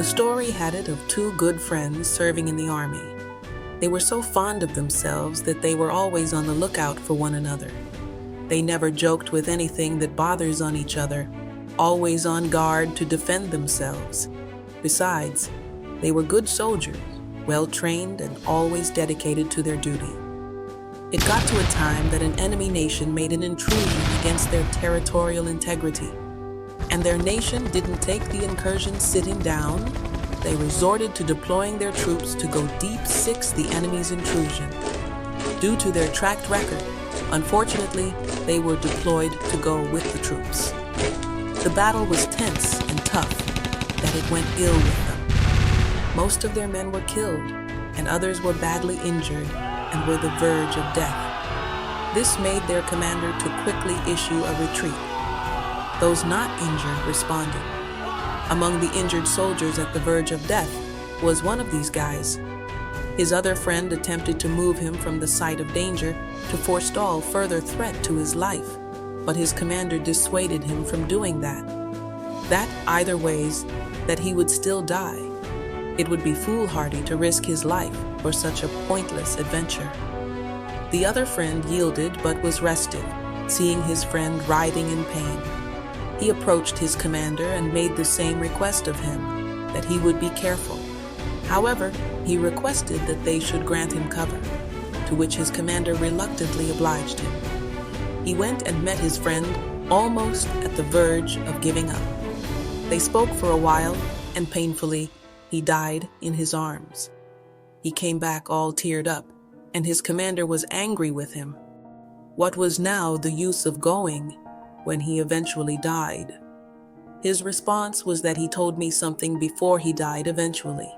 The story had it of two good friends serving in the army. They were so fond of themselves that they were always on the lookout for one another. They never joked with anything that bothers on each other, always on guard to defend themselves. Besides, they were good soldiers, well-trained and always dedicated to their duty. It got to a time that an enemy nation made an intrusion against their territorial integrity. And their nation didn't take the incursion sitting down. They resorted to deploying their troops to go deep six the enemy's intrusion. Due to their track record, unfortunately, they were deployed to go with the troops. The battle was tense and tough, that it went ill with them. Most of their men were killed, and others were badly injured and were the verge of death. This made their commander to quickly issue a retreat. Those not injured responded. Among the injured soldiers at the verge of death was one of these guys. His other friend attempted to move him from the site of danger to forestall further threat to his life, but his commander dissuaded him from doing that. That either ways that he would still die. It would be foolhardy to risk his life for such a pointless adventure. The other friend yielded but was restive, seeing his friend writhing in pain. He approached his commander and made the same request of him, that he would be careful. However, he requested that they should grant him cover, to which his commander reluctantly obliged him. He went and met his friend almost at the verge of giving up. They spoke for a while, and painfully, he died in his arms. He came back all teared up, and his commander was angry with him. What was now the use of going when he eventually died? His response was that he told me something before he died eventually,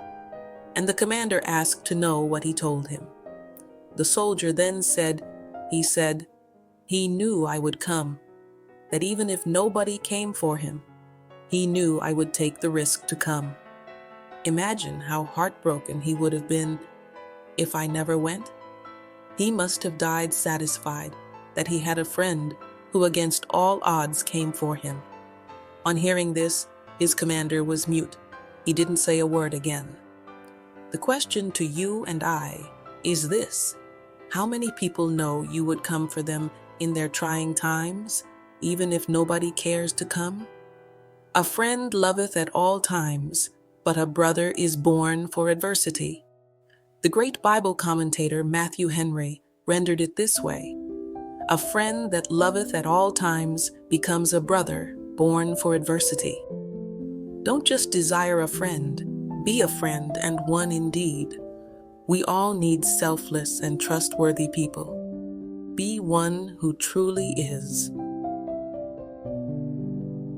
and the commander asked to know what he told him. The soldier then said he knew I would come, that even if nobody came for him, he knew I would take the risk to come. Imagine how heartbroken he would have been if I never went. He must have died satisfied that he had a friend who against all odds came for him. On hearing this, his commander was mute. He didn't say a word again. The question to you and I is this: how many people know you would come for them in their trying times, even if nobody cares to come? A friend loveth at all times, but a brother is born for adversity. The great Bible commentator Matthew Henry rendered it this way: a friend that loveth at all times becomes a brother born for adversity. Don't just desire a friend, be a friend and one indeed. We all need selfless and trustworthy people. Be one who truly is.